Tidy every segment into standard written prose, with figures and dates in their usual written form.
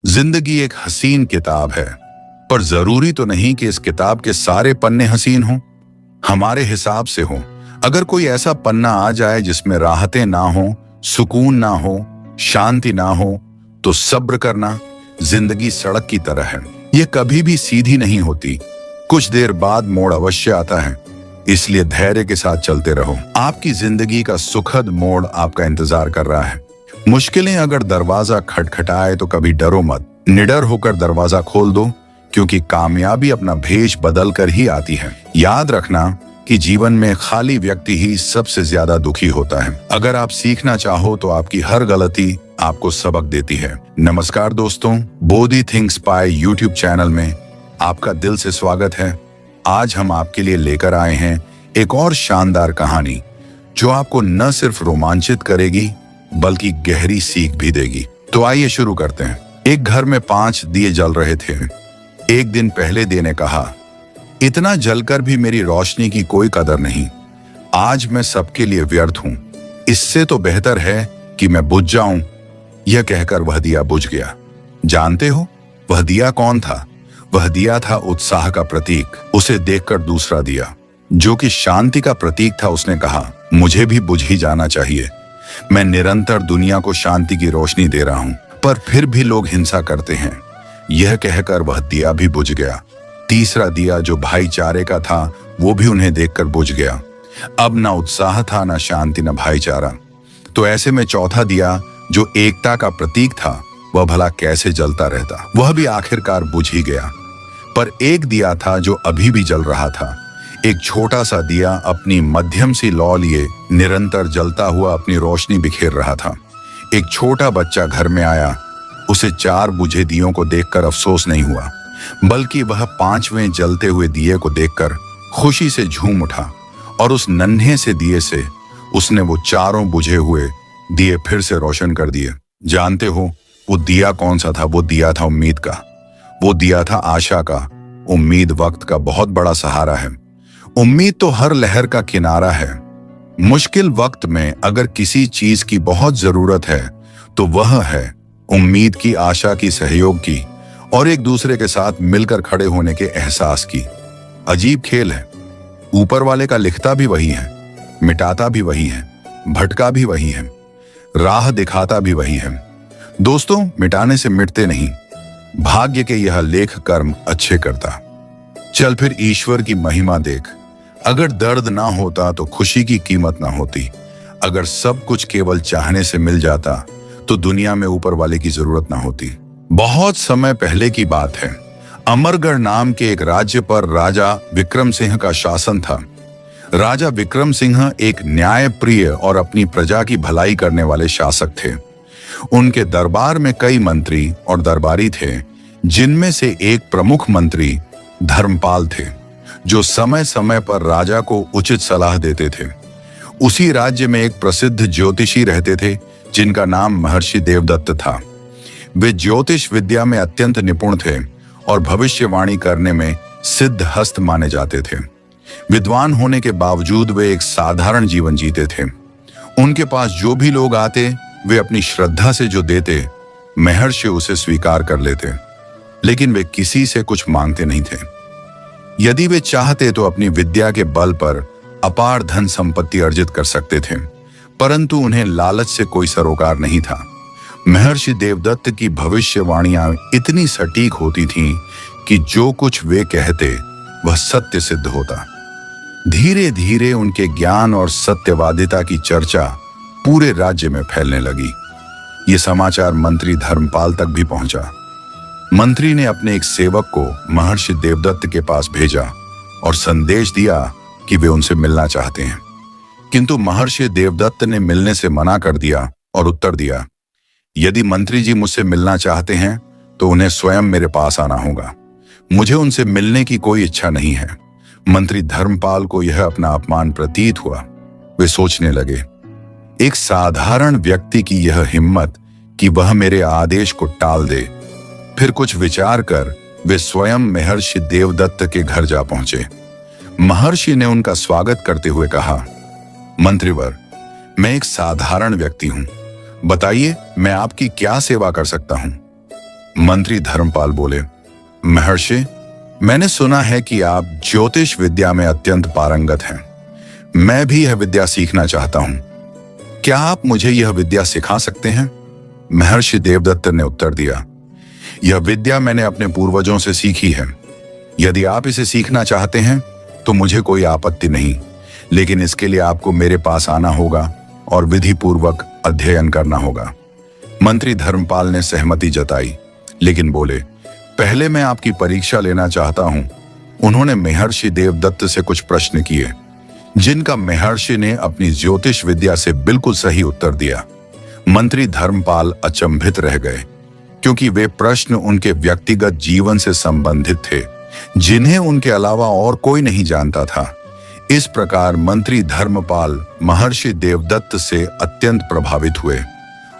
जिंदगी एक हसीन किताब है, पर जरूरी तो नहीं कि इस किताब के सारे पन्ने हसीन हों। हमारे हिसाब से हों। अगर कोई ऐसा पन्ना आ जाए जिसमें राहतें ना हो, सुकून ना हो, शांति ना हो, तो सब्र करना। जिंदगी सड़क की तरह है, ये कभी भी सीधी नहीं होती। कुछ देर बाद मोड़ अवश्य आता है, इसलिए धैर्य के साथ चलते रहो। आपकी जिंदगी का सुखद मोड़ आपका इंतजार कर रहा है। मुश्किलें अगर दरवाजा खटखटाए तो कभी डरो मत, निडर होकर दरवाजा खोल दो, क्योंकि कामयाबी अपना भेष बदल कर ही आती है। याद रखना कि जीवन में खाली व्यक्ति ही सबसे ज्यादा दुखी होता है। अगर आप सीखना चाहो तो आपकी हर गलती आपको सबक देती है। नमस्कार दोस्तों, Bodhi thinks by YouTube channel में आपका दिल से स्वागत है। आज हम आपके लिए लेकर आए हैं एक और शानदार कहानी, जो आपको न सिर्फ रोमांचित करेगी बल्कि गहरी सीख भी देगी। तो आइए शुरू करते हैं। एक घर में 5 दिए जल रहे थे। एक दिन पहले दिए ने कहा, इतना जलकर भी मेरी रोशनी की कोई कदर नहीं। आज मैं सबके लिए व्यर्थ हूं। इससे तो बेहतर है कि मैं बुझ जाऊं। यह कहकर वह दिया बुझ गया। जानते हो वह दिया कौन था? वह दिया था उत्साह का प्रतीक। उसे देखकर दूसरा दिया, जो कि शांति का प्रतीक था, उसने कहा, मुझे भी बुझ ही जाना चाहिए। मैं निरंतर दुनिया को शांति की रोशनी दे रहा हूं, पर फिर भी लोग हिंसा करते हैं। यह कहकर वह दिया भी बुझ गया। तीसरा दिया, जो भाईचारे का था, वो भी उन्हें देखकर बुझ गया। अब ना उत्साह था, ना शांति, ना भाईचारा। तो ऐसे में चौथा दिया, जो एकता का प्रतीक था, वह भला कैसे जलता रहता? वह भी आखिरकार बुझ ही गया। पर एक दिया था जो अभी भी जल रहा था। एक छोटा सा दिया अपनी मध्यम सी लौ लिए निरंतर जलता हुआ अपनी रोशनी बिखेर रहा था। एक छोटा बच्चा घर में आया। उसे 4 बुझे दियों को देखकर अफसोस नहीं हुआ, बल्कि वह 5वें जलते हुए दिए को देखकर खुशी से झूम उठा, और उस नन्हे से दिए से उसने वो 4 बुझे हुए दिए फिर से रोशन कर दिए। जानते हो वो दिया कौन सा था? वो दिया था उम्मीद का। वो दिया था आशा का। उम्मीद वक्त का बहुत बड़ा सहारा है। उम्मीद तो हर लहर का किनारा है। मुश्किल वक्त में अगर किसी चीज की बहुत जरूरत है तो वह है उम्मीद की, आशा की, सहयोग की, और एक दूसरे के साथ मिलकर खड़े होने के एहसास की। अजीब खेल है। ऊपर वाले का लिखता भी वही है, मिटाता भी वही है, भटका भी वही है, राह दिखाता भी वही है। दोस्तों, मिटाने से मिटते नहीं, भाग्य के यह लेख कर्म अच्छे करता। चल फिर ईश्वर की महिमा देख। अगर दर्द ना होता तो खुशी की कीमत ना होती। अगर सब कुछ केवल चाहने से मिल जाता तो दुनिया में ऊपर वाले की जरूरत ना होती। बहुत समय पहले की बात है। अमरगढ़ नाम के एक राज्य पर राजा विक्रम सिंह का शासन था। राजा विक्रम सिंह एक न्यायप्रिय और अपनी प्रजा की भलाई करने वाले शासक थे। उनके दरबार में कई मंत्री और दरबारी थे, जिनमें से एक प्रमुख मंत्री धर्मपाल थे, जो समय समय पर राजा को उचित सलाह देते थे। उसी राज्य में एक प्रसिद्ध ज्योतिषी रहते थे, जिनका नाम महर्षि देवदत्त था। वे ज्योतिष विद्या में अत्यंत निपुण थे और भविष्यवाणी करने में सिद्ध हस्त माने जाते थे। विद्वान होने के बावजूद वे एक साधारण जीवन जीते थे। उनके पास जो भी लोग आते, वे अपनी श्रद्धा से जो देते, महर्षि उसे स्वीकार कर लेते। लेकिन वे किसी से कुछ मांगते नहीं थे। यदि वे चाहते तो अपनी विद्या के बल पर अपार धन संपत्ति अर्जित कर सकते थे, परंतु उन्हें लालच से कोई सरोकार नहीं था। महर्षि देवदत्त की भविष्यवाणियां इतनी सटीक होती थीं कि जो कुछ वे कहते वह सत्य सिद्ध होता। धीरे धीरे उनके ज्ञान और सत्यवादिता की चर्चा पूरे राज्य में फैलने लगी। ये समाचार मंत्री धर्मपाल तक भी पहुंचा। मंत्री ने अपने एक सेवक को महर्षि देवदत्त के पास भेजा और संदेश दिया कि वे उनसे मिलना चाहते हैं। किंतु महर्षि देवदत्त ने मिलने से मना कर दिया और उत्तर दिया, यदि मंत्री जी मुझसे मिलना चाहते हैं तो उन्हें स्वयं मेरे पास आना होगा। मुझे उनसे मिलने की कोई इच्छा नहीं है। मंत्री धर्मपाल को यह अपना अपमान प्रतीत हुआ। वे सोचने लगे, एक साधारण व्यक्ति की यह हिम्मत कि वह मेरे आदेश को टाल दे। फिर कुछ विचार कर वे स्वयं महर्षि देवदत्त के घर जा पहुंचे। महर्षि ने उनका स्वागत करते हुए कहा, मंत्रीवर, मैं एक साधारण व्यक्ति हूं। बताइए, मैं आपकी क्या सेवा कर सकता हूं? मंत्री धर्मपाल बोले, महर्षि, मैंने सुना है कि आप ज्योतिष विद्या में अत्यंत पारंगत हैं। मैं भी यह विद्या सीखना चाहता हूं। क्या आप मुझे यह विद्या सिखा सकते हैं? महर्षि देवदत्त ने उत्तर दिया, यह विद्या मैंने अपने पूर्वजों से सीखी है। यदि आप इसे सीखना चाहते हैं तो मुझे कोई आपत्ति नहीं, लेकिन इसके लिए आपको मेरे पास आना होगा और विधि पूर्वक अध्ययन करना होगा। मंत्री धर्मपाल ने सहमति जताई, लेकिन बोले, पहले मैं आपकी परीक्षा लेना चाहता हूं। उन्होंने महर्षि देवदत्त से कुछ प्रश्न किए, जिनका महर्षि ने अपनी ज्योतिष विद्या से बिल्कुल सही उत्तर दिया। मंत्री धर्मपाल अचंभित रह गए, क्योंकि वे प्रश्न उनके व्यक्तिगत जीवन से संबंधित थे, जिन्हें उनके अलावा और कोई नहीं जानता था। इस प्रकार मंत्री धर्मपाल महर्षि देवदत्त से अत्यंत प्रभावित हुए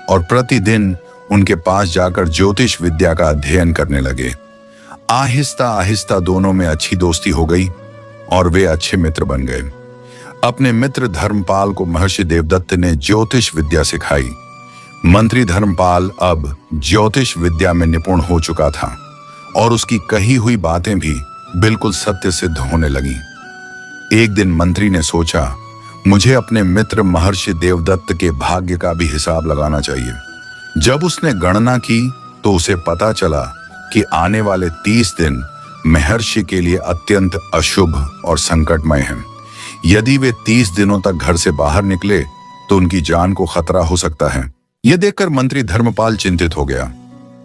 और प्रतिदिन उनके पास जाकर ज्योतिष विद्या का अध्ययन करने लगे। आहिस्ता आहिस्ता दोनों में अच्छी दोस्ती हो गई और वे अच्छे मित्र बन गए। अपने मित्र धर्मपाल को महर्षि देवदत्त ने ज्योतिष विद्या सिखाई। मंत्री धर्मपाल अब ज्योतिष विद्या में निपुण हो चुका था और उसकी कही हुई बातें भी बिल्कुल सत्य सिद्ध होने लगी। एक दिन मंत्री ने सोचा, मुझे अपने मित्र महर्षि देवदत्त के भाग्य का भी हिसाब लगाना चाहिए। जब उसने गणना की तो उसे पता चला कि आने वाले 30 दिन महर्षि के लिए अत्यंत अशुभ और संकटमय हैं। यदि वे 30 दिनों तक घर से बाहर निकले तो उनकी जान को खतरा हो सकता है। यह देखकर मंत्री धर्मपाल चिंतित हो गया।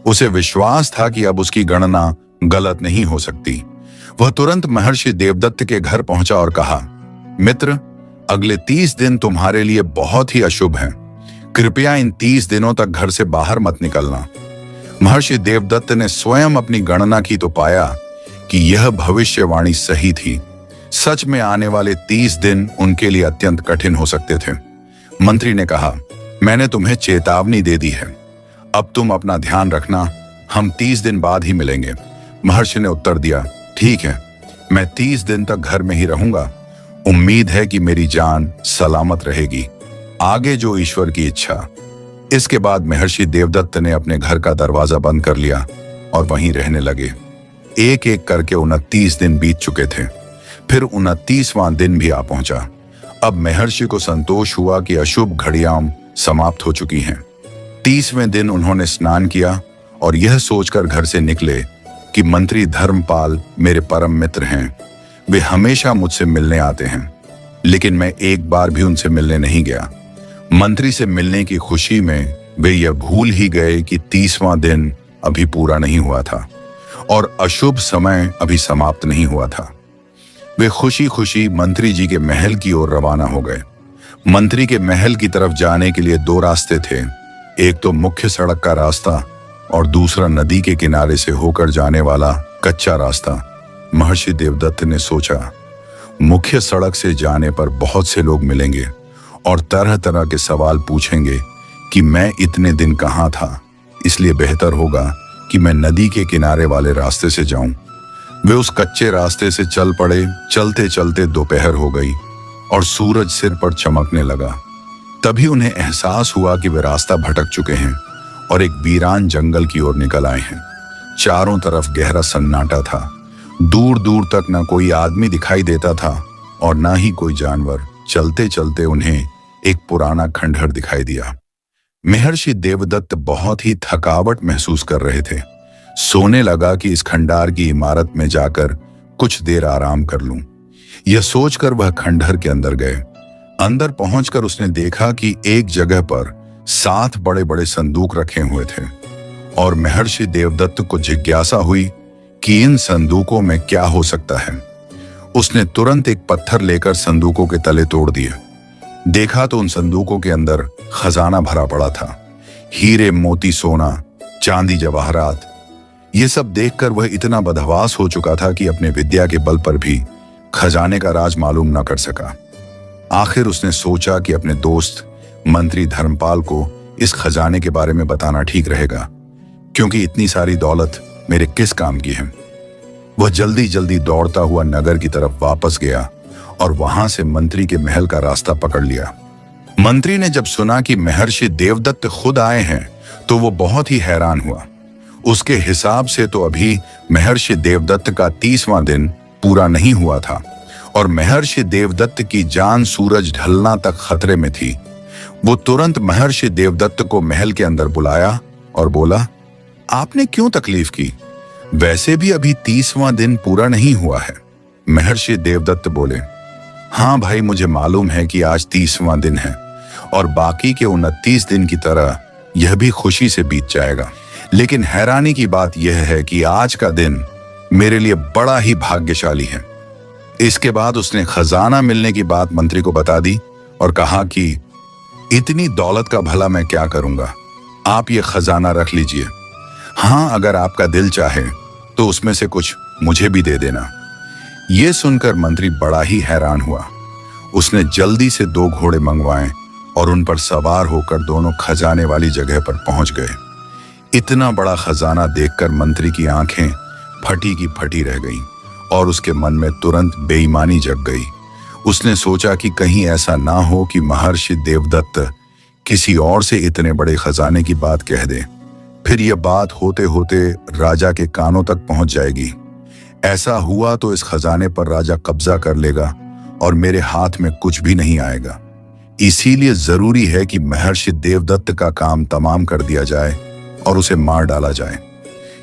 उसे विश्वास था कि अब उसकी गणना गलत नहीं हो सकती। वह तुरंत महर्षि देवदत्त के घर पहुंचा और कहा, मित्र, अगले 30 दिन तुम्हारे लिए बहुत ही अशुभ हैं। कृपया इन 30 दिनों तक घर से बाहर मत निकलना। महर्षि देवदत्त ने स्वयं अपनी गणना की तो पाया कि यह भविष्यवाणी सही थी। सच में आने वाले 30 दिन उनके लिए अत्यंत कठिन हो सकते थे। मंत्री ने कहा, मैंने तुम्हें चेतावनी दे दी है, अब तुम अपना ध्यान रखना, हम 30 दिन बाद ही मिलेंगे। महर्षि ने उत्तर दिया, ठीक है, मैं 30 दिन तक घर में ही रहूंगा। उम्मीद है कि मेरी जान सलामत रहेगी। आगे जो ईश्वर की इच्छा। इसके बाद महर्षि देवदत्त ने अपने घर का दरवाजा बंद कर लिया और वहीं रहने लगे। एक एक करके 29 दिन बीत चुके थे। फिर 29वां दिन भी आ पहुंचा। अब महर्षि को संतोष हुआ कि अशुभ घड़ियां समाप्त हो चुकी हैं। 30वें दिन उन्होंने स्नान किया और यह सोचकर घर से निकले कि मंत्री धर्मपाल मेरे परम मित्र हैं। वे हमेशा मुझसे मिलने आते हैं, लेकिन मैं एक बार भी उनसे मिलने नहीं गया। मंत्री से मिलने की खुशी में वे यह भूल ही गए कि 30वां दिन अभी पूरा नहीं हुआ था और अशुभ समय अभी समाप्त नहीं हुआ था। वे खुशी खुशी मंत्री जी के महल की ओर रवाना हो गए। मंत्री के महल की तरफ जाने के लिए 2 रास्ते थे। एक तो मुख्य सड़क का रास्ता और दूसरा नदी के किनारे से होकर जाने वाला कच्चा रास्ता। महर्षि देवदत्त ने सोचा, मुख्य सड़क से जाने पर बहुत से लोग मिलेंगे और तरह तरह के सवाल पूछेंगे कि मैं इतने दिन कहाँ था, इसलिए बेहतर होगा कि मैं नदी के किनारे वाले रास्ते से जाऊं। वे उस कच्चे रास्ते से चल पड़े। चलते चलते दोपहर हो गई और सूरज सिर पर चमकने लगा। तभी उन्हें एहसास हुआ कि वे रास्ता भटक चुके हैं और एक वीरान जंगल की ओर निकल आए हैं। चारों तरफ गहरा सन्नाटा था। दूर दूर तक न कोई आदमी दिखाई देता था और न ही कोई जानवर। चलते चलते उन्हें एक पुराना खंडहर दिखाई दिया। महर्षि देवदत्त बहुत ही थकावट महसूस कर रहे थे। सोने लगा कि इस खंडहर की इमारत में जाकर कुछ देर आराम कर लूं। यह सोचकर वह खंडहर के अंदर गए। अंदर पहुंचकर उसने देखा कि एक जगह पर 7 बड़े बड़े संदूक रखे हुए थे और महर्षि देवदत्त को जिज्ञासा हुई कि इन संदूकों में क्या हो सकता है। उसने तुरंत एक पत्थर लेकर संदूकों के तले तोड़ दिए। देखा तो उन संदूकों के अंदर खजाना भरा पड़ा था। हीरे, मोती, सोना, चांदी, जवाहरात। ये सब देखकर वह इतना बदहवास हो चुका था कि अपने विद्या के बल पर भी खजाने का राज मालूम न कर सका। आखिर उसने सोचा कि अपने दोस्त मंत्री धर्मपाल को इस खजाने के बारे में बताना ठीक रहेगा, क्योंकि इतनी सारी दौलत मेरे किस काम की है। वह जल्दी जल्दी दौड़ता हुआ नगर की तरफ वापस गया और वहां से मंत्री के महल का रास्ता पकड़ लिया। मंत्री ने जब सुना कि महर्षि देवदत्त खुद आए हैं तो वो बहुत ही हैरान हुआ। उसके हिसाब से तो अभी महर्षि देवदत्त का 30वां दिन पूरा नहीं हुआ था और महर्षि देवदत्त की जान सूरज ढलना तक खतरे में थी। वो तुरंत महर्षि देवदत्त को महल के अंदर बुलाया और बोला, आपने क्यों तकलीफ की? वैसे भी अभी 30वां दिन पूरा नहीं हुआ है। महर्षि देवदत्त बोले, हाँ भाई, मुझे मालूम है कि आज 30वां दिन है और बाकी के 29 दिन की तरह यह भी खुशी से बीत जाएगा। लेकिन हैरानी की बात यह है कि आज का दिन मेरे लिए बड़ा ही भाग्यशाली है। इसके बाद उसने खजाना मिलने की बात मंत्री को बता दी और कहा कि इतनी दौलत का भला मैं क्या करूंगा, आप ये खजाना रख लीजिए। हाँ, अगर आपका दिल चाहे तो उसमें से कुछ मुझे भी दे देना। ये सुनकर मंत्री बड़ा ही हैरान हुआ। उसने जल्दी से 2 घोड़े मंगवाए और उन पर सवार होकर दोनों खजाने वाली जगह पर पहुंच गए। इतना बड़ा खजाना देखकर मंत्री की आंखें फटी की फटी रह गईं और उसके मन में तुरंत बेईमानी जग गई। उसने सोचा कि कहीं ऐसा ना हो कि महर्षि देवदत्त किसी और से इतने बड़े खजाने की बात कह दे, फिर यह बात होते होते राजा के कानों तक पहुंच जाएगी। ऐसा हुआ तो इस खजाने पर राजा कब्जा कर लेगा और मेरे हाथ में कुछ भी नहीं आएगा। इसीलिए जरूरी है कि महर्षि देवदत्त का काम तमाम कर दिया जाए और उसे मार डाला जाए।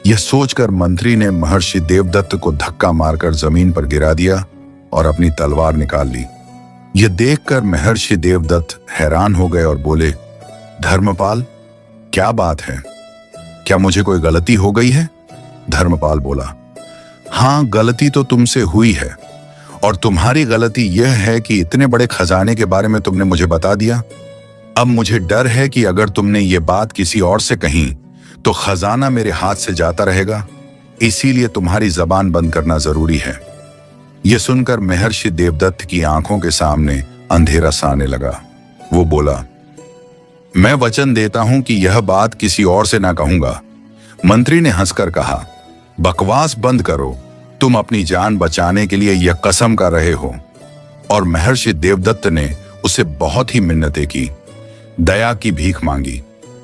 यह सोचकर मंत्री ने महर्षि देवदत्त को धक्का मारकर जमीन पर गिरा दिया और अपनी तलवार निकाल ली। यह देखकर महर्षि देवदत्त हैरान हो गए और बोले, धर्मपाल, क्या बात है? क्या मुझे कोई गलती हो गई है? धर्मपाल बोला, हाँ, गलती तो तुमसे हुई है और तुम्हारी गलती यह है कि इतने बड़े खजाने के बारे में तुमने मुझे बता दिया। अब मुझे डर है कि अगर तुमने ये बात किसी और से कही तो खजाना मेरे हाथ से जाता रहेगा, इसीलिए तुम्हारी जबान बंद करना जरूरी है। यह सुनकर महर्षि देवदत्त की आंखों के सामने अंधेरा सा आने लगा। वो बोला, मैं वचन देता हूं कि यह बात किसी और से ना कहूंगा। मंत्री ने हंसकर कहा, बकवास बंद करो, तुम अपनी जान बचाने के लिए यह कसम कर रहे हो। और महर्षि देवदत्त ने उसे बहुत ही मिन्नतें की, दया की भीख मांगी,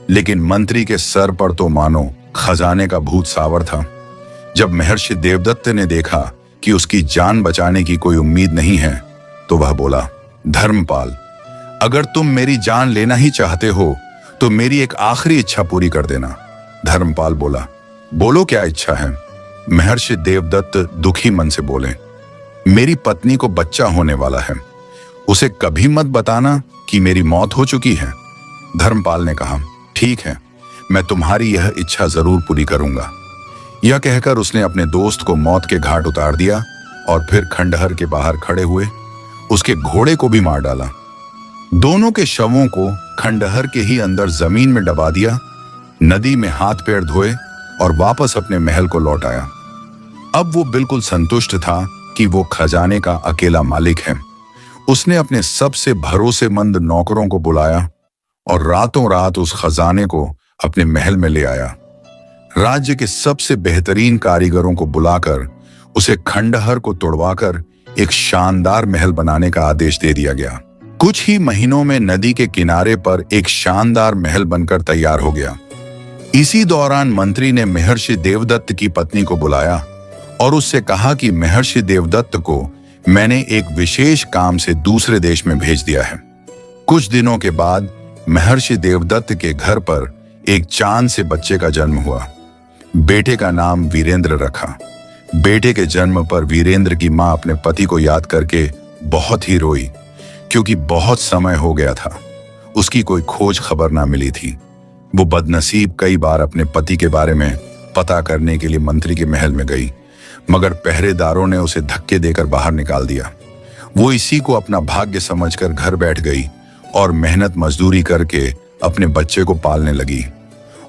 लेकिन मंत्री के सर पर तो मानो खजाने का भूत सावर था। जब महर्षि देवदत्त ने देखा कि उसकी जान बचाने की कोई उम्मीद नहीं है तो वह बोला, धर्मपाल, अगर तुम मेरी जान लेना ही चाहते हो तो मेरी एक आखिरी इच्छा पूरी कर देना। धर्मपाल बोला, बोलो क्या इच्छा है? महर्षि देवदत्त दुखी मन से बोले, मेरी पत्नी को बच्चा होने वाला है, उसे कभी मत बताना कि मेरी मौत हो चुकी है। धर्मपाल ने कहा, ठीक है, मैं तुम्हारी यह इच्छा जरूर पूरी करूंगा। यह कहकर उसने अपने दोस्त को मौत के घाट उतार दिया और फिर खंडहर के बाहर खड़े हुए उसके घोड़े को भी मार डाला। दोनों के शवों को खंडहर के ही अंदर जमीन में दबा दिया, नदी में हाथ पैर धोए और वापस अपने महल को लौट आया। अब वो बिल्कुल संतुष्ट था कि वो खजाने का अकेला मालिक है। उसने अपने सबसे भरोसेमंद नौकरों को बुलाया और रातों रात उस खजाने को अपने महल में ले आया। राज्य के सबसे बेहतरीन कारीगरों को बुलाकर उसे खंडहर को तोड़वाकर एक शानदार महल बनाने का आदेश दे दिया गया। कुछ ही महीनों में नदी के किनारे पर एक शानदार महल बनकर तैयार हो गया। इसी दौरान मंत्री ने महर्षि देवदत्त की पत्नी को बुलाया और उससे कहा कि महर्षि देवदत्त को मैंने एक विशेष काम से दूसरे देश में भेज दिया है। कुछ दिनों के बाद महर्षि देवदत्त के घर पर एक चांद से बच्चे का जन्म हुआ। बेटे का नाम वीरेंद्र रखा। बेटे के जन्म पर वीरेंद्र की मां अपने पति को याद करके बहुत ही रोई, क्योंकि बहुत समय हो गया था, उसकी कोई खोज खबर ना मिली थी। वो बदनसीब कई बार अपने पति के बारे में पता करने के लिए मंत्री के महल में गई, मगर पहरेदारों ने उसे धक्के देकर बाहर निकाल दिया। वो इसी को अपना भाग्य समझकर घर बैठ गई और मेहनत मजदूरी करके अपने बच्चे को पालने लगी।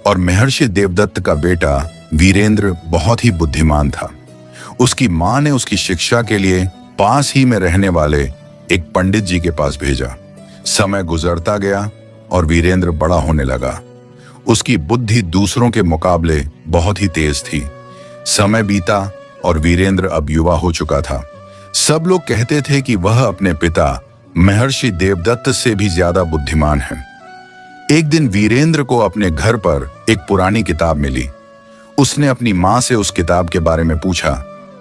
और महर्षि देवदत्त का बेटा वीरेंद्र बहुत ही बुद्धिमान था। उसकी मां ने उसकी शिक्षा के लिए पास ही में रहने वाले एक पंडित जी के पास भेजा। समय गुजरता गया और वीरेंद्र बड़ा होने लगा। उसकी बुद्धि दूसरों के मुकाबले बहुत ही तेज थी। समय बीता और वीरेंद्र अब युवा हो चुका था। सब लोग कहते थे कि वह अपने पिता महर्षि देवदत्त से भी ज्यादा बुद्धिमान है। एक दिन वीरेंद्र को अपने घर पर एक पुरानी किताब मिली। उसने अपनी माँ से उस किताब के बारे में पूछा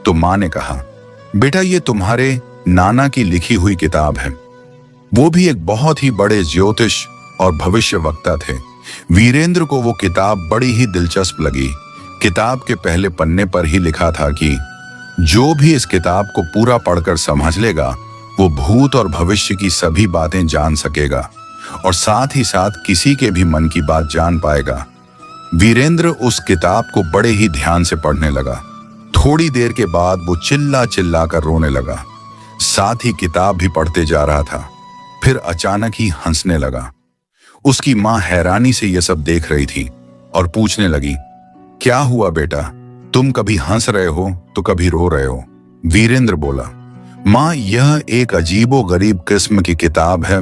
तो माँ ने कहा, बेटा ये तुम्हारे नाना की लिखी हुई किताब है। वो भी एक बहुत ही बड़े ज्योतिष और भविष्य वक्ता थे। वीरेंद्र को वो किताब बड़ी ही दिलचस्प लगी। किताब के पहले पन्ने पर ही लिखा था कि जो भी इस किताब को पूरा पढ़कर समझ लेगा वो भूत और भविष्य की सभी बातें जान सकेगा और साथ ही साथ किसी के भी मन की बात जान पाएगा। वीरेंद्र उस किताब को बड़े ही ध्यान से पढ़ने लगा। थोड़ी देर के बाद वो चिल्ला चिल्ला कर रोने लगा। साथ ही किताब भी पढ़ते जा रहा था। फिर अचानक ही हंसने लगा। उसकी माँ हैरानी से यह सब देख रही थी और पूछने लगी, क्या हुआ बेटा, तुम कभी हंस रहे हो तो कभी रो रहे हो? वीरेंद्र बोला, माँ यह एक अजीबो गरीब किस्म की किताब है।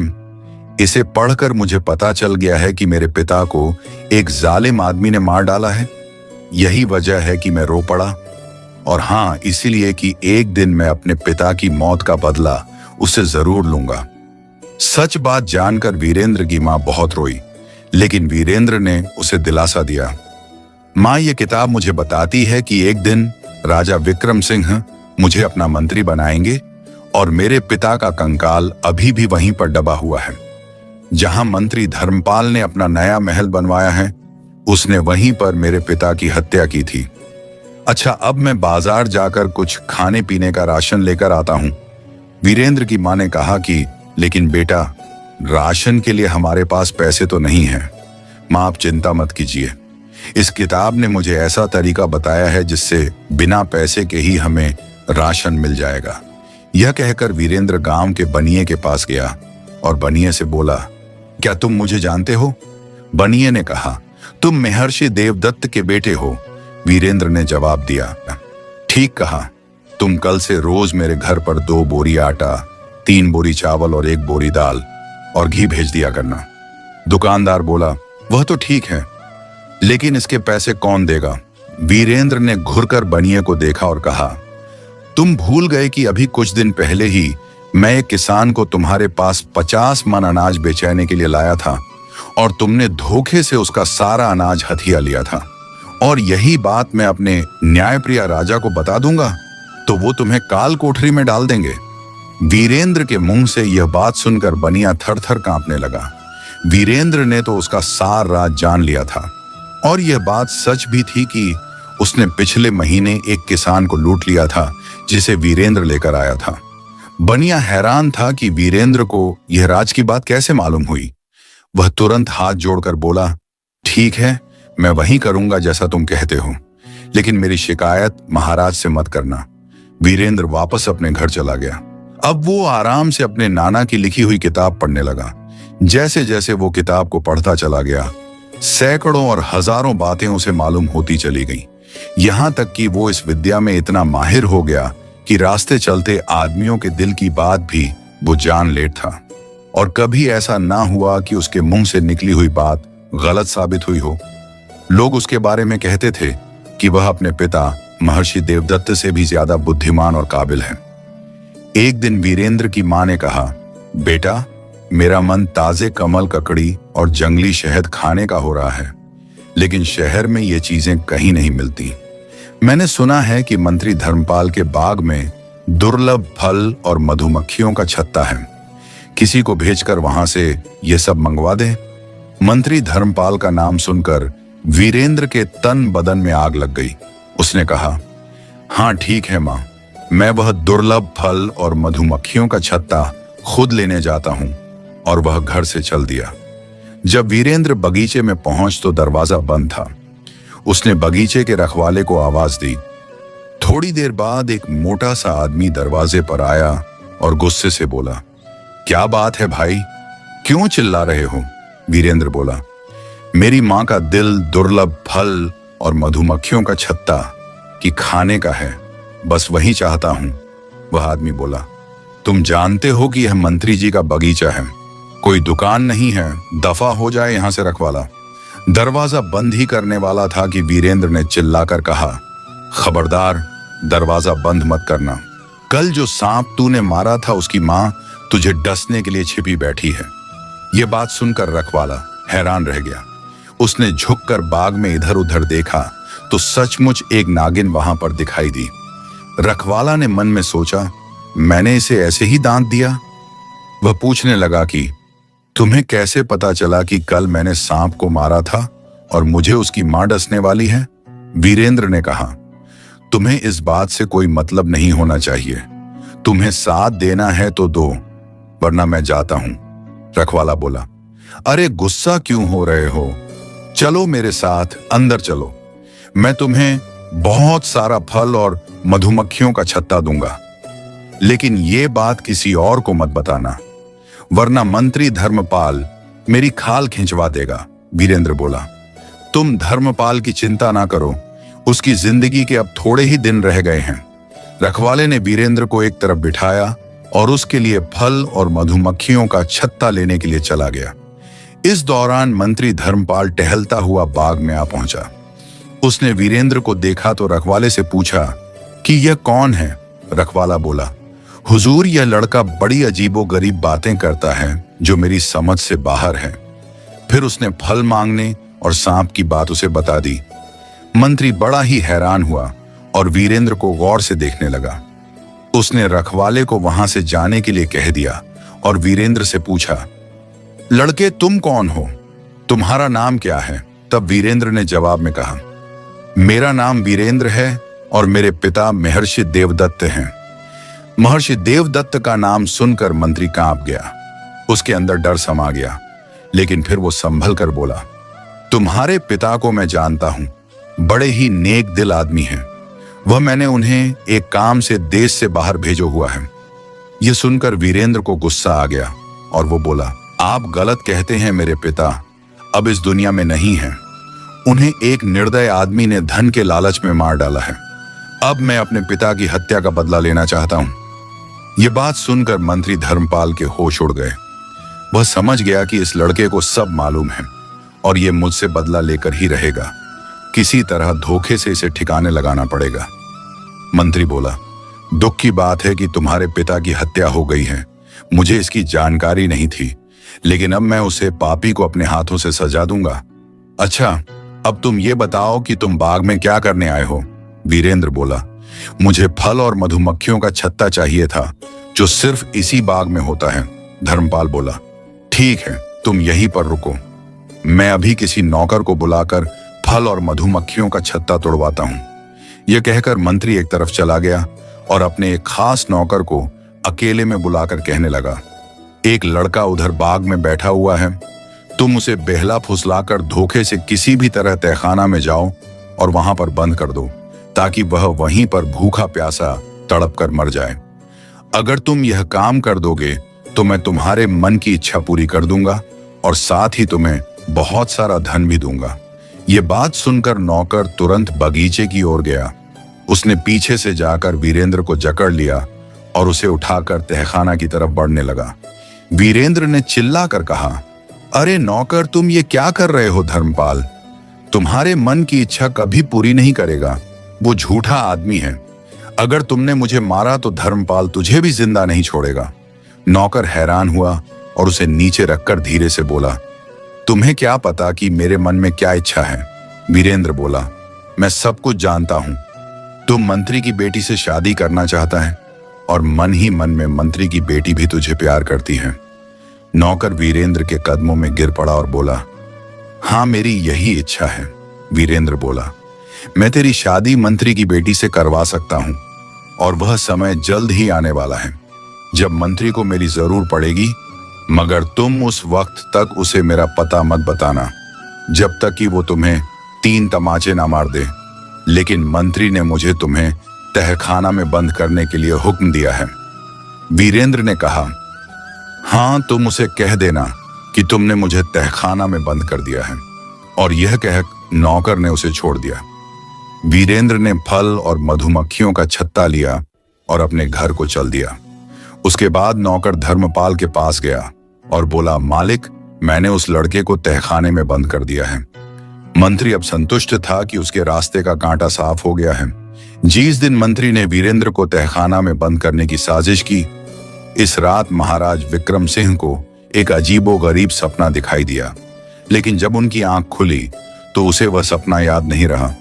इसे पढ़कर मुझे पता चल गया है कि मेरे पिता को एक जालिम आदमी ने मार डाला है। यही वजह है कि मैं रो पड़ा। और हाँ, इसीलिए कि एक दिन मैं अपने पिता की मौत का बदला उससे जरूर लूंगा। सच बात जानकर वीरेंद्र की माँ बहुत रोई, लेकिन वीरेंद्र ने उसे दिलासा दिया। माँ ये किताब मुझे बताती है कि एक दिन राजा विक्रम सिंह मुझे अपना मंत्री बनाएंगे और मेरे पिता का कंकाल अभी भी वहीं पर दबा हुआ है। जहां मंत्री धर्मपाल ने अपना नया महल बनवाया है, उसने वहीं पर मेरे पिता की हत्या की थी। अच्छा, अब मैं बाजार जाकर कुछ खाने पीने का राशन लेकर आता हूं। वीरेंद्र की मां ने कहा कि लेकिन बेटा, राशन के लिए हमारे पास पैसे तो नहीं है। मां आप चिंता मत कीजिए, इस किताब ने मुझे ऐसा तरीका बताया है जिससे बिना पैसे के ही हमें राशन मिल जाएगा। यह कहकर वीरेंद्र गांव के बनिए के पास गया और बनिए से बोला, क्या तुम मुझे जानते हो? बनिए ने कहा, तुम महर्षि देवदत्त के बेटे हो। वीरेंद्र ने जवाब दिया, ठीक कहा, तुम कल से रोज मेरे घर पर 2 बोरी आटा, 3 बोरी चावल और 1 बोरी दाल और घी भेज दिया करना। दुकानदार बोला, वह तो ठीक है, लेकिन इसके पैसे कौन देगा? वीरेंद्र ने घुरकर बनिए को देखा और कहा, तुम भूल गए कि अभी कुछ दिन पहले ही मैं एक किसान को तुम्हारे पास 50 मन अनाज बेचने के लिए लाया था और तुमने धोखे से उसका सारा अनाज हथिया लिया था। और यही बात मैं अपने न्यायप्रिय राजा को बता दूंगा तो वो तुम्हें काल कोठरी में डाल देंगे। वीरेंद्र के मुंह से यह बात सुनकर बनिया थर थर कांपने लगा। वीरेंद्र ने तो उसका सार राज जान लिया था और यह बात सच भी थी कि उसने पिछले महीने एक किसान को लूट लिया था जिसे वीरेंद्र लेकर आया था। बनिया हैरान था कि वीरेंद्र को यह राज की बात कैसे मालूम हुई। वह तुरंत हाथ जोड़कर बोला, ठीक है, मैं वही करूंगा जैसा तुम कहते हो, लेकिन मेरी शिकायत महाराज से मत करना। वीरेंद्र वापस अपने घर चला गया। अब वो आराम से अपने नाना की लिखी हुई किताब पढ़ने लगा। जैसे जैसे वो किताब को पढ़ता चला गया, सैकड़ों और हजारों बातें उसे मालूम होती चली गईं। यहां तक कि वो इस विद्या में इतना माहिर हो गया कि रास्ते चलते आदमियों के दिल की बात भी वो जान लेता था। और कभी ऐसा ना हुआ कि उसके मुंह से निकली हुई बात गलत साबित हुई हो। लोग उसके बारे में कहते थे कि वह अपने पिता महर्षि देवदत्त से भी ज्यादा बुद्धिमान और काबिल है। एक दिन वीरेंद्र की मां ने कहा, बेटा, मेरा मन ताजे कमल ककड़ी और जंगली शहद खाने का हो रहा है, लेकिन शहर में ये चीजें कहीं नहीं मिलती। मैंने सुना है कि मंत्री धर्मपाल के बाग में दुर्लभ फल और मधुमक्खियों का छत्ता है। किसी को भेजकर वहां से ये सब मंगवा दे। मंत्री धर्मपाल का नाम सुनकर वीरेंद्र के तन बदन में आग लग गई। उसने कहा, हाँ ठीक है मां, मैं वह दुर्लभ फल और मधुमक्खियों का छत्ता खुद लेने जाता हूं। और वह घर से चल दिया। जब वीरेंद्र बगीचे में पहुंच तो दरवाजा बंद था। उसने बगीचे के रखवाले को आवाज दी। थोड़ी देर बाद एक मोटा सा आदमी दरवाजे पर आया और गुस्से से बोला, क्या बात है भाई, क्यों चिल्ला रहे हो? वीरेंद्र बोला, मेरी मां का दिल दुर्लभ फल और मधुमक्खियों का छत्ता कि खाने का है, बस वही चाहता हूं। वह आदमी बोला, तुम जानते हो कि यह मंत्री जी का बगीचा है, कोई दुकान नहीं है, दफा हो जाए यहां से रखवाला। दरवाजा बंद ही करने वाला था कि वीरेंद्र ने चिल्लाकर कहा, खबरदार, दरवाजा बंद मत करना। कल जो सांप तूने मारा था उसकी मां तुझे डसने के लिए छिपी बैठी है। यह बात सुनकर रखवाला हैरान रह गया। उसने झुककर बाग में इधर उधर देखा तो सचमुच एक नागिन वहां पर दिखाई दी। रखवाला ने मन में सोचा, मैंने इसे ऐसे ही दांत दिया? वह पूछने लगा कि तुम्हें कैसे पता चला कि कल मैंने सांप को मारा था और मुझे उसकी मां डसने वाली है? वीरेंद्र ने कहा, तुम्हें इस बात से कोई मतलब नहीं होना चाहिए। तुम्हें साथ देना है तो दो, वरना मैं जाता हूं। रखवाला बोला, अरे गुस्सा क्यों हो रहे हो? चलो मेरे साथ अंदर चलो, मैं तुम्हें बहुत सारा फल और मधुमक्खियों का छत्ता दूंगा, लेकिन ये बात किसी और को मत बताना, वरना मंत्री धर्मपाल मेरी खाल खिंचवा देगा। वीरेंद्र बोला, तुम धर्मपाल की चिंता ना करो, उसकी जिंदगी के अब थोड़े ही दिन रह गए हैं। रखवाले ने वीरेंद्र को एक तरफ बिठाया और उसके लिए फल और मधुमक्खियों का छत्ता लेने के लिए चला गया। इस दौरान मंत्री धर्मपाल टहलता हुआ बाग में आ पहुंचा। उसने वीरेंद्र को देखा तो रखवाले से पूछा कि यह कौन है? रखवाला बोला, हुजूर, यह लड़का बड़ी अजीबोगरीब बातें करता है जो मेरी समझ से बाहर है। फिर उसने फल मांगने और सांप की बात उसे बता दी। मंत्री बड़ा ही हैरान हुआ और वीरेंद्र को गौर से देखने लगा। उसने रखवाले को वहां से जाने के लिए कह दिया और वीरेंद्र से पूछा, लड़के तुम कौन हो? तुम्हारा नाम क्या है? तब वीरेंद्र ने जवाब में कहा, मेरा नाम वीरेंद्र है और मेरे पिता महर्षि देवदत्त हैं। महर्षि देवदत्त का नाम सुनकर मंत्री कांप गया। उसके अंदर डर समा गया, लेकिन फिर वो संभल कर बोला, तुम्हारे पिता को मैं जानता हूं, बड़े ही नेक दिल आदमी हैं। वह मैंने उन्हें एक काम से देश से बाहर भेजो हुआ है। यह सुनकर वीरेंद्र को गुस्सा आ गया और वो बोला, आप गलत कहते हैं, मेरे पिता अब इस दुनिया में नहीं हैं। उन्हें एक निर्दय आदमी ने धन के लालच में मार डाला है। अब मैं अपने पिता की हत्या का बदला लेना चाहता हूं। यह बात सुनकर मंत्री धर्मपाल के होश उड़ गए। वह समझ गया कि इस लड़के को सब मालूम है और यह मुझसे बदला लेकर ही रहेगा। किसी तरह धोखे से इसे ठिकाने लगाना पड़ेगा। मंत्री बोला, दुख की बात है कि तुम्हारे पिता की हत्या हो गई है। मुझे इसकी जानकारी नहीं थी, लेकिन अब मैं उसे पापी को अपने हाथों से सजा दूंगा। अच्छा, अब तुम ये बताओ कि तुम बाग में क्या करने आए हो? वीरेंद्र बोला, मुझे फल और मधुमक्खियों का छत्ता चाहिए था, जो सिर्फ इसी बाग में होता है। धर्मपाल बोला, ठीक है, तुम यहीं पर रुको, मैं अभी किसी नौकर को बुलाकर फल और मधुमक्खियों का छत्ता तोड़वाता हूं। यह कहकर मंत्री एक तरफ चला गया और अपने एक खास नौकर को अकेले में बुलाकर कहने लगा, एक लड़का उधर बाग में बैठा हुआ है, तुम उसे बहला फुसलाकर धोखे से किसी भी तरह तहखाना में जाओ और वहां पर बंद कर दो, ताकि वह वहीं पर भूखा प्यासा तड़प कर मर जाए। अगर तुम यह काम कर दोगे तो मैं तुम्हारे मन की इच्छा पूरी कर दूंगा और साथ ही तुम्हें बहुत सारा धन भी दूंगा। ये बात सुनकर नौकर तुरंत बगीचे की ओर गया। उसने पीछे से जाकर वीरेंद्र को जकड़ लिया और उसे उठाकर तहखाना की तरफ बढ़ने लगा। वीरेंद्र ने चिल्लाकर कहा, अरे नौकर, तुम ये क्या कर रहे हो? धर्मपाल तुम्हारे मन की इच्छा कभी पूरी नहीं करेगा। वो झूठा आदमी है। अगर तुमने मुझे मारा तो धर्मपाल तुझे भी जिंदा नहीं छोड़ेगा। नौकर हैरान हुआ और उसे नीचे रखकर धीरे से बोला, तुम्हें क्या पता कि मेरे मन में क्या इच्छा है? वीरेंद्र बोला, मैं सब कुछ जानता हूं। तुम मंत्री की बेटी से शादी करना चाहता है और मन ही मन में मंत्री की बेटी भी तुझे प्यार करती है। नौकर वीरेंद्र के कदमों में गिर पड़ा और बोला, हाँ, मेरी यही इच्छा है। वीरेंद्र बोला, मैं तेरी शादी मंत्री की बेटी से करवा सकता हूं और वह समय जल्द ही आने वाला है जब मंत्री को मेरी जरूर पड़ेगी, मगर तुम उस वक्त तक उसे मेरा पता मत बताना, जब तक कि वो तुम्हें 3 तमाचे ना मार दे। लेकिन मंत्री ने मुझे तुम्हें तहखाना में बंद करने के लिए हुक्म दिया है। वीरेंद्र ने कहा, हाँ, तुम उसे कह देना कि तुमने मुझे तहखाना में बंद कर दिया है। और यह कह नौकर ने उसे छोड़ दिया। वीरेंद्र ने फल और मधुमक्खियों का छत्ता लिया और अपने घर को चल दिया। उसके बाद नौकर धर्मपाल के पास गया और बोला, मालिक, मैंने उस लड़के को तहखाने में बंद कर दिया है। मंत्री अब संतुष्ट था कि उसके रास्ते का कांटा साफ हो गया है। जिस दिन मंत्री ने वीरेंद्र को तहखाना में बंद करने की साजिश की, इस रात महाराज विक्रम सिंह को एक अजीबोगरीब सपना दिखाई दिया। लेकिन जब उनकी आंख खुली तो उसे वह सपना याद नहीं रहा।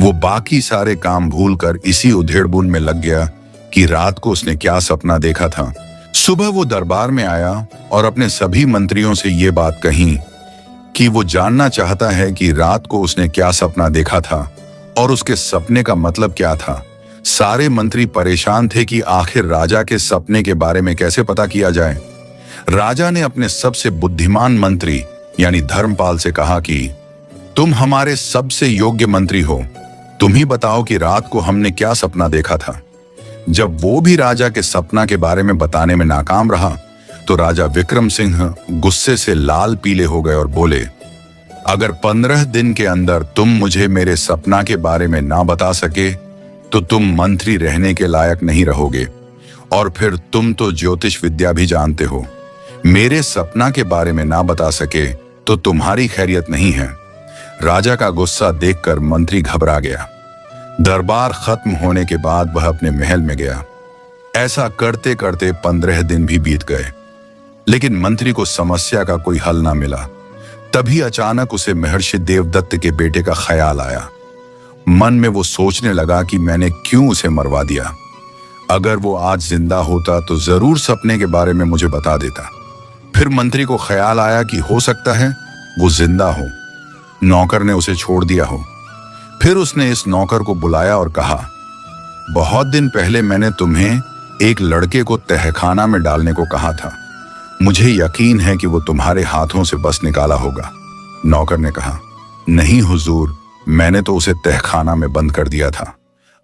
वो बाकी सारे काम भूलकर इसी उधेड़बुन में लग गया कि रात को उसने क्या सपना देखा था। सुबह वो दरबार में आया और अपने सभी मंत्रियों से ये बात कही कि वो जानना चाहता है कि रात को उसने क्या सपना देखा था और उसके सपने का मतलब क्या था। सारे मंत्री परेशान थे कि आखिर राजा के सपने के बारे में कैसे पता किया जाए। राजा ने अपने सबसे बुद्धिमान मंत्री यानी धर्मपाल से कहा कि तुम हमारे सबसे योग्य मंत्री हो, तुम ही बताओ कि रात को हमने क्या सपना देखा था। जब वो भी राजा के सपना के बारे में बताने में नाकाम रहा तो राजा विक्रम सिंह गुस्से से लाल पीले हो गए और बोले, अगर 15 दिन के अंदर तुम मुझे मेरे सपना के बारे में ना बता सके तो तुम मंत्री रहने के लायक नहीं रहोगे, और फिर तुम तो ज्योतिष विद्या भी जानते हो। मेरे सपना के बारे में ना बता सके तो तुम्हारी खैरियत नहीं है। राजा का गुस्सा देखकर मंत्री घबरा गया। दरबार खत्म होने के बाद वह अपने महल में गया। ऐसा करते करते 15 दिन भी बीत गए, लेकिन मंत्री को समस्या का कोई हल ना मिला। तभी अचानक उसे महर्षि देवदत्त के बेटे का ख्याल आया। मन में वो सोचने लगा कि मैंने क्यों उसे मरवा दिया। अगर वो आज जिंदा होता तो जरूर सपने के बारे में मुझे बता देता। फिर मंत्री को ख्याल आया कि हो सकता है वो जिंदा हो, नौकर ने उसे छोड़ दिया हो। फिर उसने इस नौकर को बुलाया और कहा, बहुत दिन पहले मैंने तुम्हें एक लड़के को तहखाना में डालने को कहा था। मुझे यकीन है कि वो तुम्हारे हाथों से बस निकाला होगा। नौकर ने कहा, नहीं हुजूर, मैंने तो उसे तहखाना में बंद कर दिया था।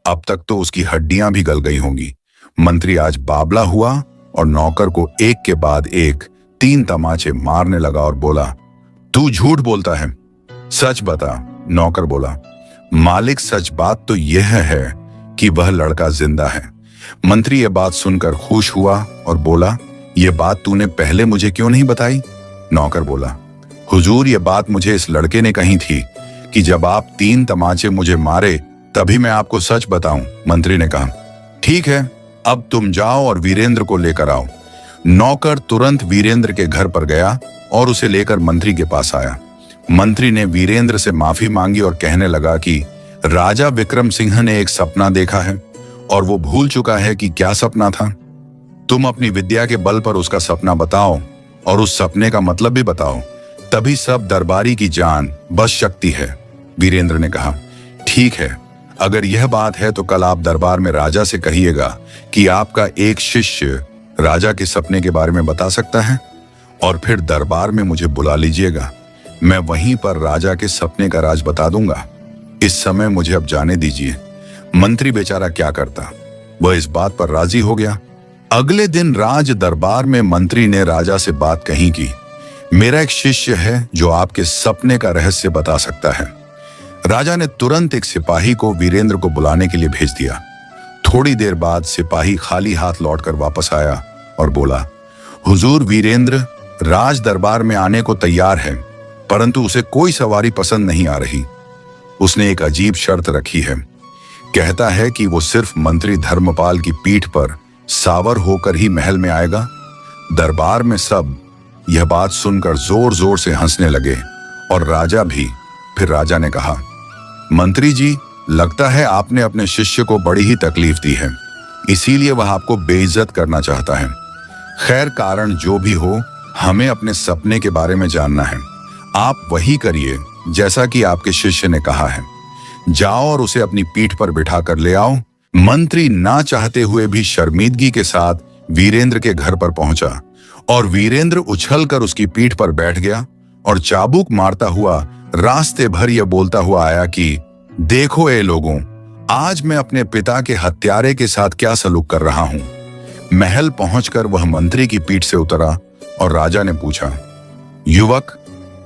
अब तक तो उसकी हड्डियां भी गल गई होंगी। मंत्री आज बावला हुआ और नौकर को एक के बाद एक 3 तमाचे मारने लगा और बोला, तू झूठ बोलता है, सच बता। नौकर बोला, मालिक, सच बात तो यह है कि वह लड़का जिंदा है। मंत्री ये बात सुनकर खुश हुआ और बोला, यह बात तूने पहले मुझे क्यों नहीं बताई? नौकर बोला, हुजूर, ये बात मुझे इस लड़के ने कही थी कि जब आप 3 तमाचे मुझे मारे तभी मैं आपको सच बताऊं। मंत्री ने कहा, ठीक है, अब तुम जाओ और वीरेंद्र को लेकर आओ। नौकर तुरंत वीरेंद्र के घर पर गया और उसे लेकर मंत्री के पास आया। मंत्री ने वीरेंद्र से माफी मांगी और कहने लगा कि राजा विक्रम सिंह ने एक सपना देखा है और वो भूल चुका है कि क्या सपना था। तुम अपनी विद्या के बल पर उसका सपना बताओ और उस सपने का मतलब भी बताओ, तभी सब दरबारी की जान बस शक्ति है। वीरेंद्र ने कहा, ठीक है, अगर यह बात है तो कल आप दरबार में राजा से कहिएगा कि आपका एक शिष्य राजा के सपने के बारे में बता सकता है, और फिर दरबार में मुझे बुला लीजिएगा। मैं वहीं पर राजा के सपने का राज बता दूंगा। इस समय मुझे अब जाने दीजिए। मंत्री बेचारा क्या करता, वह इस बात पर राजी हो गया। अगले दिन राज दरबार में मंत्री ने राजा से बात कही कि मेरा एक शिष्य है जो आपके सपने का रहस्य बता सकता है। राजा ने तुरंत एक सिपाही को वीरेंद्र को बुलाने के लिए भेज दिया। थोड़ी देर बाद सिपाही खाली हाथ लौटकर वापस आया और बोला, हुजूर, वीरेंद्र राज दरबार में आने को तैयार है, परंतु उसे कोई सवारी पसंद नहीं आ रही। उसने एक अजीब शर्त रखी है। कहता है कि वो सिर्फ मंत्री धर्मपाल की पीठ पर सावर होकर ही महल में आएगा। दरबार में सब यह बात सुनकर जोर जोर से हंसने लगे और राजा भी। फिर राजा ने कहा, मंत्री जी, लगता है आपने अपने शिष्य को बड़ी ही तकलीफ दी है, इसीलिए वह आपको बेइज्जत करना चाहता है। खैर, कारण जो भी हो, हमें अपने सपने के बारे में जानना है। आप वही करिए जैसा कि आपके शिष्य ने कहा है। जाओ और उसे अपनी पीठ पर बिठा कर ले आओ। मंत्री ना चाहते हुए भी शर्मिंदगी के साथ वीरेंद्र के घर पर पहुंचा और वीरेंद्र उछलकर उसकी पीठ पर बैठ गया और चाबुक मारता हुआ रास्ते भर यह बोलता हुआ आया कि देखो ए लोगों, आज मैं अपने पिता के हत्यारे के साथ क्या सलूक कर रहा हूं। महल पहुंचकर वह मंत्री की पीठ से उतरा और राजा ने पूछा, युवक,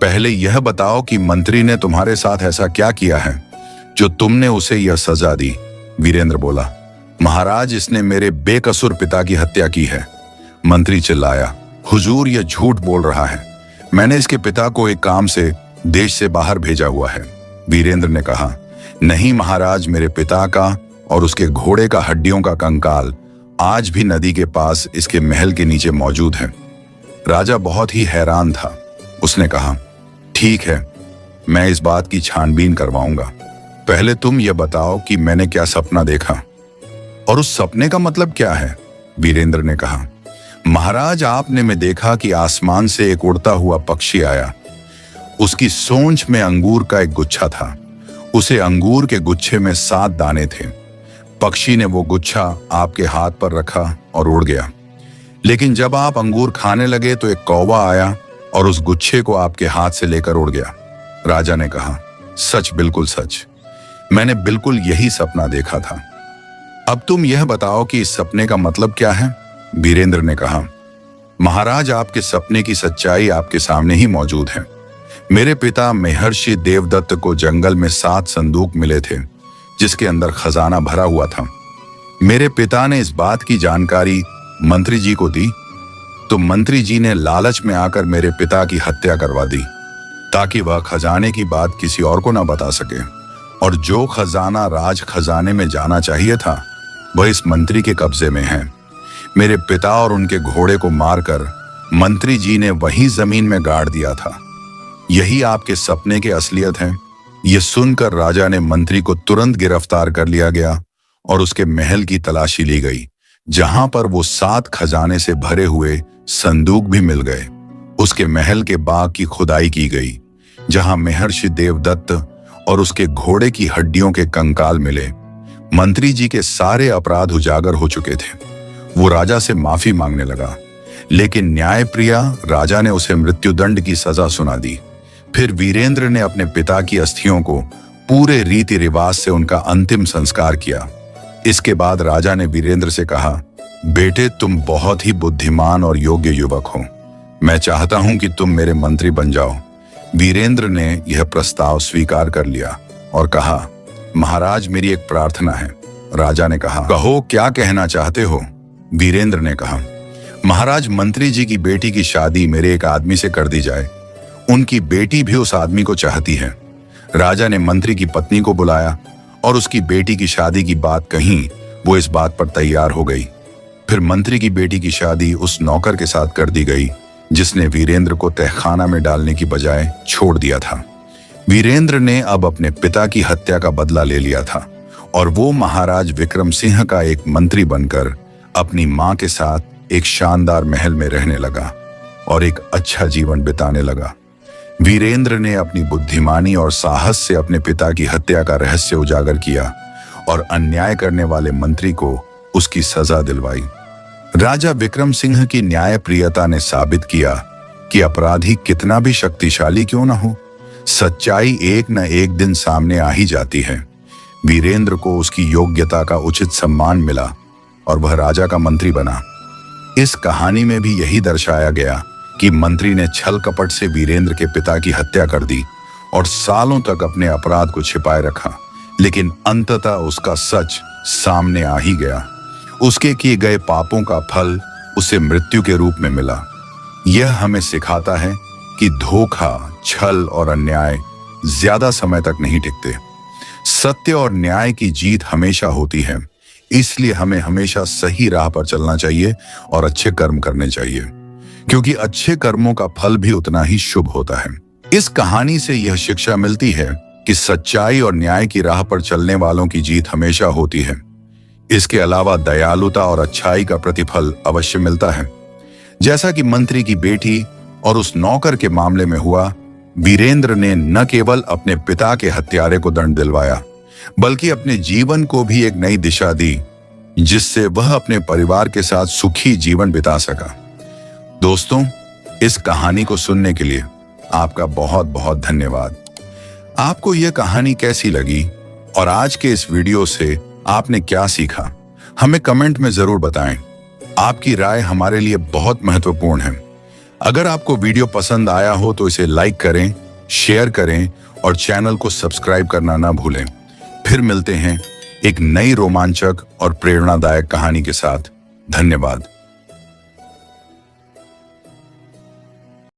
पहले यह बताओ कि मंत्री ने तुम्हारे साथ ऐसा क्या किया है जो तुमने उसे यह सजा दी। वीरेंद्र बोला, महाराज, इसने मेरे बेकसूर पिता की हत्या की है। मंत्री चिल्लाया, हुजूर, यह झूठ बोल रहा है। मैंने इसके पिता को एक काम से देश से बाहर भेजा हुआ है। वीरेंद्र ने कहा, नहीं महाराज, मेरे पिता का और उसके घोड़े का हड्डियों का कंकाल आज भी नदी के पास इसके महल के नीचे मौजूद है। राजा बहुत ही हैरान था। उसने कहा, ठीक है, मैं इस बात की छानबीन करवाऊंगा। पहले तुम यह बताओ कि मैंने क्या सपना देखा और उस सपने का मतलब क्या है। वीरेंद्र ने कहा, महाराज, आपने में देखा कि आसमान से एक उड़ता हुआ पक्षी आया। उसकी सोंच में अंगूर का एक गुच्छा था। उसे अंगूर के गुच्छे में 7 दाने थे। पक्षी ने वो गुच्छा आपके हाथ पर रखा और उड़ गया। लेकिन जब आप अंगूर खाने लगे तो एक कौवा आया और उस गुच्छे को आपके हाथ से लेकर उड़ गया। राजा ने कहा, सच, बिल्कुल सच, मैंने बिल्कुल यही सपना देखा था। अब तुम यह बताओ कि इस सपने का मतलब क्या है। वीरेंद्र ने कहा, महाराज, आपके सपने की सच्चाई आपके सामने ही मौजूद है। मेरे पिता महर्षि देवदत्त को जंगल में 7 संदूक मिले थे जिसके अंदर खजाना भरा हुआ था। मेरे पिता ने इस बात की जानकारी मंत्री जी को दी तो मंत्री जी ने लालच में आकर मेरे पिता की हत्या करवा दी ताकि वह खजाने की बात किसी और को ना बता सके। और जो खजाना राज खजाने में जाना चाहिए था वह इस मंत्री के कब्जे में है। मेरे पिता और उनके घोड़े को मारकर मंत्री जी ने वही जमीन में गाड़ दिया था। यही आपके सपने के असलियत है। यह सुनकर राजा ने मंत्री को तुरंत गिरफ्तार कर लिया गया और उसके महल की तलाशी ली गई, जहां पर वो 7 खजाने से भरे हुए संदूक भी मिल गए। उसके महल के बाग की खुदाई की गई, जहां महर्षि देवदत्त और उसके घोड़े की हड्डियों के कंकाल मिले। मंत्री जी के सारे अपराध उजागर हो चुके थे। वो राजा से माफी मांगने लगा, लेकिन न्यायप्रिय राजा ने उसे मृत्युदंड की सजा सुना दी। फिर वीरेंद्र ने अपने पिता की अस्थियों को पूरे रीति रिवाज से उनका अंतिम संस्कार किया। इसके बाद राजा ने वीरेंद्र से कहा, बेटे, तुम बहुत ही बुद्धिमान और योग्य युवक हो। मैं चाहता हूं कि तुम मेरे मंत्री बन जाओ। वीरेंद्र ने यह प्रस्ताव स्वीकार कर लिया और कहा, महाराज, मेरी एक प्रार्थना है। राजा ने कहा, कहो, क्या कहना चाहते हो। वीरेंद्र ने कहा, महाराज, मंत्री जी की बेटी की शादी मेरे एक आदमी से कर दी जाए। उनकी बेटी भी उस आदमी को चाहती है। राजा ने मंत्री की पत्नी को बुलाया और उसकी बेटी की शादी की बात कही। वो इस बात पर तैयार हो गई। फिर मंत्री की बेटी की शादी उस नौकर के साथ कर दी गई जिसने वीरेंद्र को तहखाना में डालने की बजाय छोड़ दिया था। वीरेंद्र ने अब अपने पिता की हत्या का बदला ले लिया था और वो महाराज विक्रम सिंह का एक मंत्री बनकर अपनी मां के साथ एक शानदार महल में रहने लगा और एक अच्छा जीवन बिताने लगा। वीरेंद्र ने अपनी बुद्धिमानी और साहस से अपने पिता की हत्या का रहस्य उजागर किया और अन्याय करने वाले मंत्री को उसकी सजा दिलवाई। राजा विक्रम सिंह की न्यायप्रियता ने साबित किया कि अपराधी कितना भी शक्तिशाली क्यों न हो, सच्चाई एक न एक दिन सामने आ ही जाती है। वीरेंद्र को उसकी योग्यता का उचित सम्मान मिला और वह राजा का मंत्री बना। इस कहानी में भी यही दर्शाया गया कि मंत्री ने छल कपट से वीरेंद्र के पिता की हत्या कर दी और सालों तक अपने अपराध को छिपाए रखा, लेकिन अंततः उसका सच सामने आ ही गया। उसके किए गए पापों का फल उसे मृत्यु के रूप में मिला। यह हमें सिखाता है कि धोखा, छल और अन्याय ज्यादा समय तक नहीं टिकते। सत्य और न्याय की जीत हमेशा होती है। इसलिए हमें हमेशा सही राह पर चलना चाहिए और अच्छे कर्म करने चाहिए, क्योंकि अच्छे कर्मों का फल भी उतना ही शुभ होता है। इस कहानी से यह शिक्षा मिलती है कि सच्चाई और न्याय की राह पर चलने वालों की जीत हमेशा होती है। इसके अलावा दयालुता और अच्छाई का प्रतिफल अवश्य मिलता है। जैसा कि मंत्री की बेटी और उस नौकर के मामले में हुआ, वीरेंद्र ने न केवल अपने पिता के हत्यारे को दंड दिलवाया, बल्कि अपने जीवन को भी एक नई दिशा दी, जिससे वह अपने परिवार के साथ सुखी जीवन बिता सका। दोस्तों, इस कहानी को सुनने के लिए आपका बहुत बहुत धन्यवाद। आपको यह कहानी कैसी लगी और आज के इस वीडियो से आपने क्या सीखा, हमें कमेंट में जरूर बताएं। आपकी राय हमारे लिए बहुत महत्वपूर्ण है। अगर आपको वीडियो पसंद आया हो तो इसे लाइक करें, शेयर करें और चैनल को सब्सक्राइब करना ना भूलें। फिर मिलते हैं एक नई रोमांचक और प्रेरणादायक कहानी के साथ। धन्यवाद।